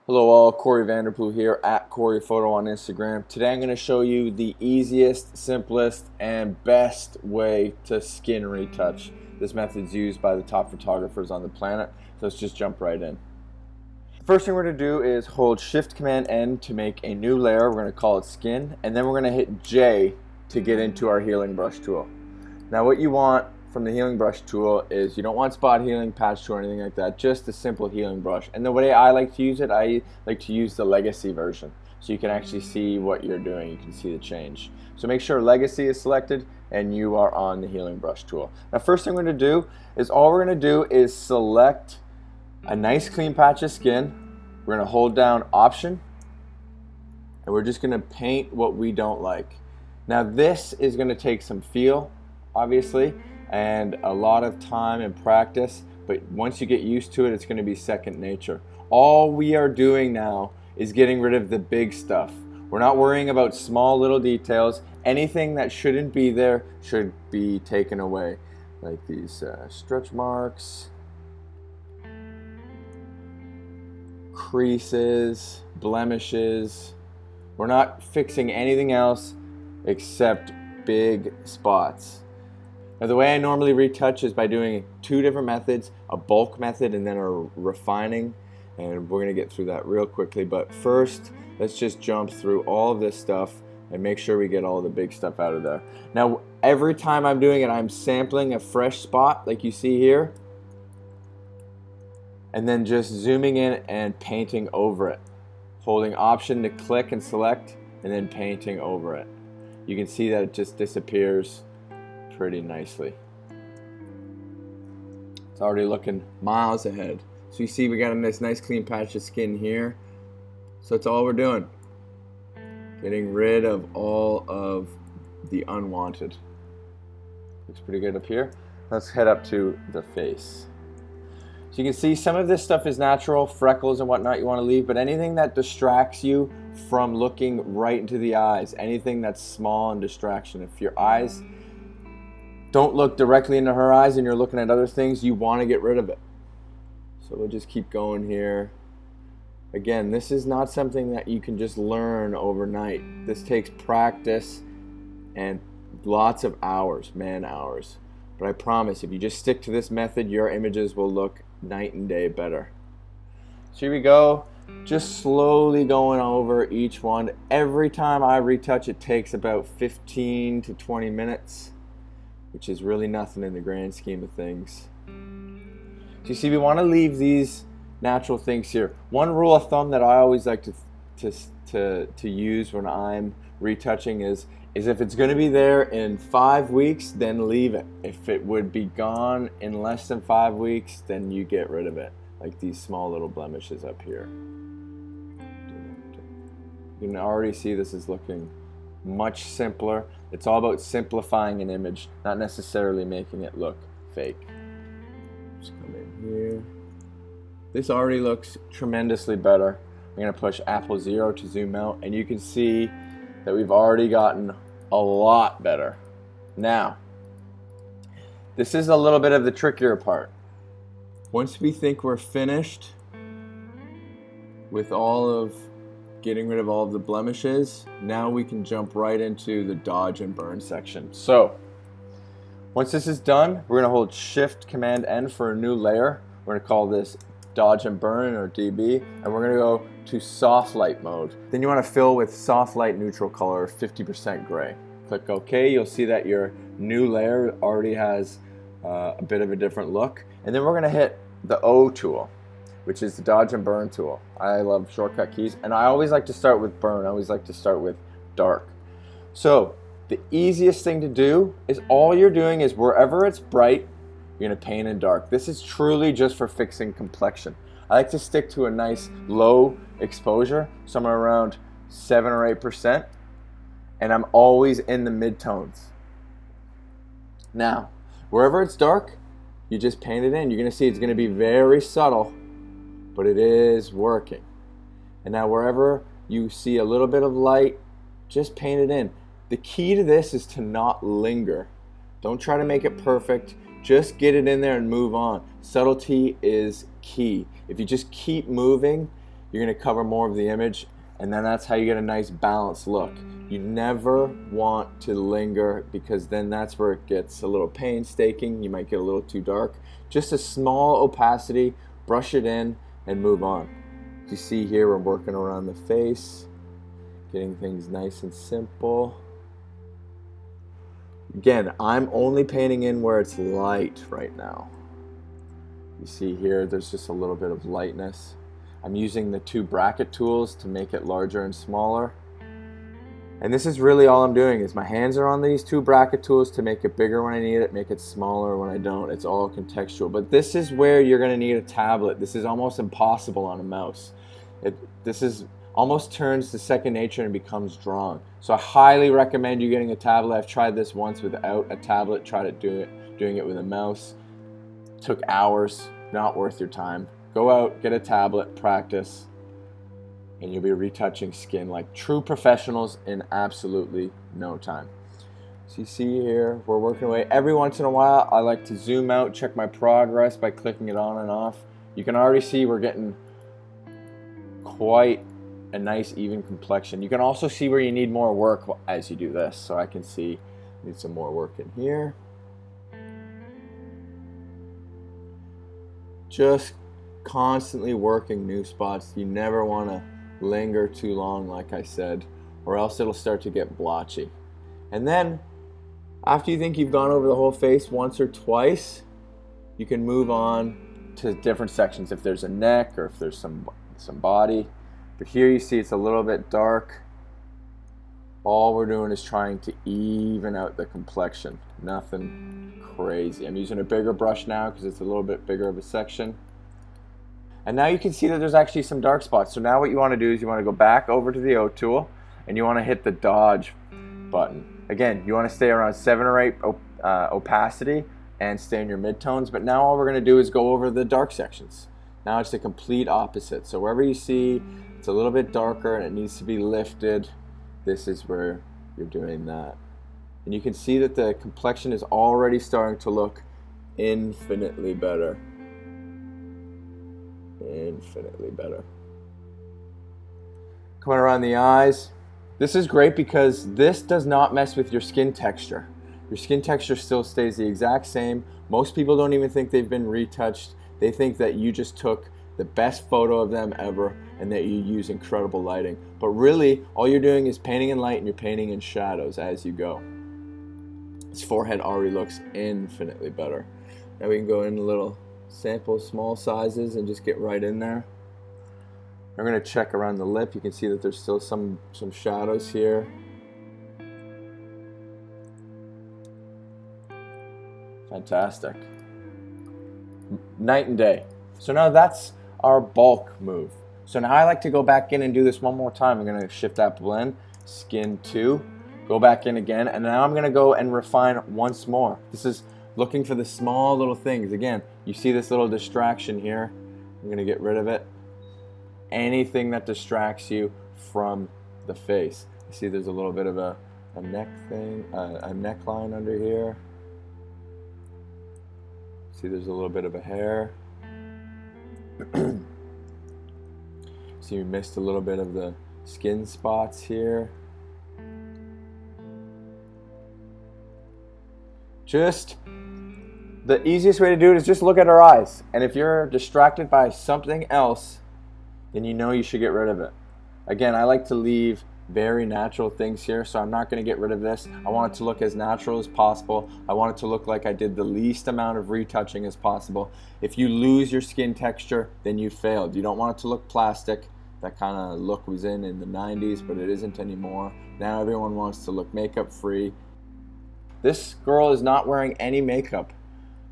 Hello all, Corey Vanderpool here at Corey Photo on Instagram. Today I'm going to show you the easiest, simplest, and best way to skin retouch. This method is used by the top photographers on the planet, so let's just jump right in. First thing we're going to do is hold Shift Command N to make a new layer. We're going to call it skin, and then we're going to hit J to get into our healing brush tool. Now what you want from the healing brush tool is you don't want spot healing, patch tool, or anything like that, just a simple healing brush. And the way I like to use it, I like to use the legacy version, so you can actually see what you're doing. You can see the change. So make sure legacy is selected and you are on the healing brush tool. Now first thing we're going to do is select a nice clean patch of skin. We're going to hold down Option and we're just going to paint what we don't like. Now this is going to take some feel, obviously, and a lot of time and practice, but once you get used to it, it's going to be second nature. All we are doing now is getting rid of the big stuff. We're not worrying about small little details. Anything that shouldn't be there should be taken away, like these stretch marks, creases, blemishes. We're not fixing anything else except big spots. Now the way I normally retouch is by doing two different methods, a bulk method and then a refining, and we're going to get through that real quickly. But first, let's just jump through all of this stuff and make sure we get all the big stuff out of there. Now every time I'm doing it, I'm sampling a fresh spot like you see here, and then just zooming in and painting over it. Holding Option to click and select, and then painting over it. You can see that it just disappears pretty nicely. It's already looking miles ahead. So you see we got a nice clean patch of skin here. So that's all we're doing. Getting rid of all of the unwanted. Looks pretty good up here. Let's head up to the face. So you can see some of this stuff is natural, freckles and whatnot you want to leave, but anything that distracts you from looking right into the eyes, anything that's small and distraction. If your eyes don't look directly into her eyes and you're looking at other things, you want to get rid of it. So we'll just keep going here. Again, this is not something that you can just learn overnight. This takes practice and lots of hours, man hours. But I promise, if you just stick to this method, your images will look night and day better. So here we go, just slowly going over each one. Every time I retouch, it takes about 15 to 20 minutes. Which is really nothing in the grand scheme of things. So you see, we want to leave these natural things here. One rule of thumb that I always like to use when I'm retouching is if it's going to be there in 5 weeks, then leave it. If it would be gone in less than 5 weeks, then you get rid of it. Like these small little blemishes up here. You can already see this is looking much simpler. It's all about simplifying an image, not necessarily making it look fake. Just come in here. This already looks tremendously better. I'm going to push Apple 0 to zoom out, and you can see that we've already gotten a lot better. Now, this is a little bit of the trickier part. Once we think we're finished with getting rid of all of the blemishes, now we can jump right into the dodge and burn section. So once this is done, we're going to hold Shift Command N for a new layer. We're going to call this dodge and burn, or DB, and we're going to go to soft light mode. Then you want to fill with soft light neutral color, 50% gray. Click OK. You'll see that your new layer already has a bit of a different look. And then we're going to hit the O tool, which is the dodge and burn tool. I love shortcut keys, and I always like to start with burn. I always like to start with dark. So the easiest thing to do is all you're doing is wherever it's bright, you're going to paint in dark. This is truly just for fixing complexion. I like to stick to a nice low exposure, somewhere around 7 or 8%, and I'm always in the midtones. Now, wherever it's dark, you just paint it in. You're going to see it's going to be very subtle, but it is working. And now wherever you see a little bit of light, just paint it in. The key to this is to not linger. Don't try to make it perfect. Just get it in there and move on. Subtlety is key. If you just keep moving, you're going to cover more of the image, and then that's how you get a nice balanced look. You never want to linger, because then that's where it gets a little painstaking. You might get a little too dark. Just a small opacity, brush it in, and move on. You see here, we're working around the face, getting things nice and simple. Again, I'm only painting in where it's light right now. You see here, there's just a little bit of lightness. I'm using the two bracket tools to make it larger and smaller. And this is really all I'm doing, is my hands are on these two bracket tools to make it bigger when I need it, make it smaller when I don't. It's all contextual. But this is where you're going to need a tablet. This is almost impossible on a mouse. This is almost turns to second nature and becomes drawn. So I highly recommend you getting a tablet. I've tried this once without a tablet, tried doing it with a mouse. Took hours, not worth your time. Go out, get a tablet, practice, and you'll be retouching skin like true professionals in absolutely no time. So you see here, we're working away. Every once in a while, I like to zoom out, check my progress by clicking it on and off. You can already see we're getting quite a nice even complexion. You can also see where you need more work as you do this. So I can see I need some more work in here. Just constantly working new spots. You never want to linger too long, like I said, or else it'll start to get blotchy. And then after you think you've gone over the whole face once or twice, you can move on to different sections if there's a neck or if there's some body. But here you see it's a little bit dark. All we're doing is trying to even out the complexion. Nothing crazy. I'm using a bigger brush now because it's a little bit bigger of a section. And now you can see that there's actually some dark spots. So now what you want to do is you want to go back over to the O tool and you want to hit the dodge button. Again, you want to stay around 7 or 8 opacity and stay in your midtones. But now all we're going to do is go over the dark sections. Now it's the complete opposite. So wherever you see it's a little bit darker and it needs to be lifted, this is where you're doing that. And you can see that the complexion is already starting to look infinitely better. Infinitely better. Coming around the eyes. This is great because this does not mess with your skin texture. Your skin texture still stays the exact same. Most people don't even think they've been retouched. They think that you just took the best photo of them ever and that you use incredible lighting. But really, all you're doing is painting in light and you're painting in shadows as you go. His forehead already looks infinitely better. Now we can go in a little sample small sizes and just get right in there. I'm going to check around the lip. You can see that there's still some shadows here. Fantastic. Night and day. So now that's our bulk move. So now I like to go back in and do this one more time. I'm going to shift that blend, skin 2, go back in again, and now I'm going to go and refine once more. This is looking for the small little things. Again, you see this little distraction here. I'm going to get rid of it. Anything that distracts you from the face. You see there's a little bit of a neck thing, a neckline under here. See there's a little bit of a hair. See you missed a little bit of the skin spots here. Just the easiest way to do it is just look at our eyes. And if you're distracted by something else, then you know you should get rid of it. Again, I like to leave very natural things here, so I'm not going to get rid of this. I want it to look as natural as possible. I want it to look like I did the least amount of retouching as possible. If you lose your skin texture, then you failed. You don't want it to look plastic. That kind of look was in the 90s, but it isn't anymore. Now everyone wants to look makeup free. This girl is not wearing any makeup.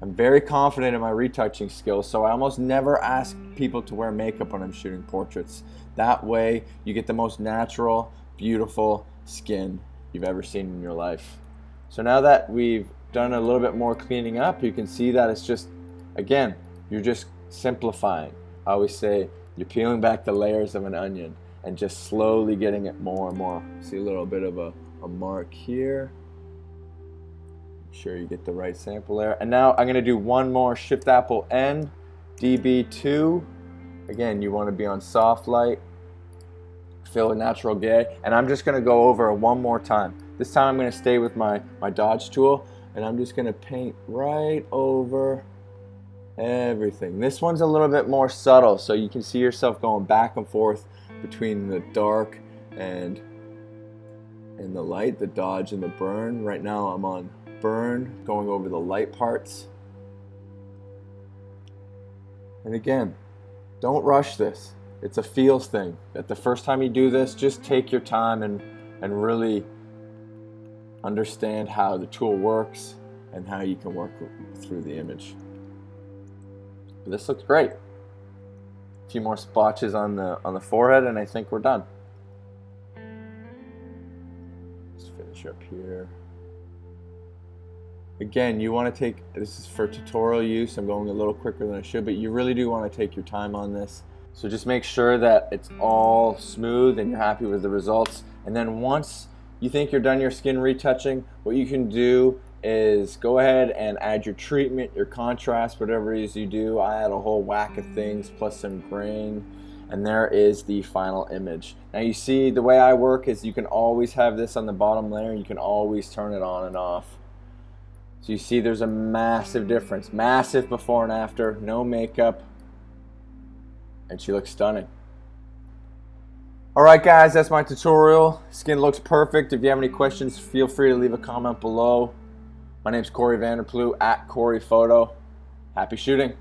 I'm very confident in my retouching skills, so I almost never ask people to wear makeup when I'm shooting portraits. That way, you get the most natural, beautiful skin you've ever seen in your life. So now that we've done a little bit more cleaning up, you can see that it's just, again, you're just simplifying. I always say you're peeling back the layers of an onion and just slowly getting it more and more. See a little bit of a mark here. Sure you get the right sample there. And now I'm going to do one more Shift Apple N, DB2, Again, you want to be on soft light, fill a natural gray, and I'm just going to go over it one more time. This time I'm going to stay with my dodge tool, and I'm just going to paint right over everything. This one's a little bit more subtle, so you can see yourself going back and forth between the dark and the light, the dodge and the burn. Right now I'm on burn, going over the light parts. And again, don't rush this. It's a feels thing. That the first time you do this, just take your time and really understand how the tool works and how you can work through the image. But this looks great. A few more splotches on the forehead, and I think we're done. Let's finish up here. Again, you want to take, this is for tutorial use, I'm going a little quicker than I should, but you really do want to take your time on this. So just make sure that it's all smooth and you're happy with the results. And then once you think you're done your skin retouching, what you can do is go ahead and add your treatment, your contrast, whatever it is you do. I add a whole whack of things plus some grain, and there is the final image. Now you see the way I work is you can always have this on the bottom layer, and you can always turn it on and off. So you see there's a massive difference, massive before and after, no makeup, and she looks stunning. Alright guys, that's my tutorial. Skin looks perfect. If you have any questions, feel free to leave a comment below. My name's Corey Vanderploeg at Corey Photo. Happy shooting.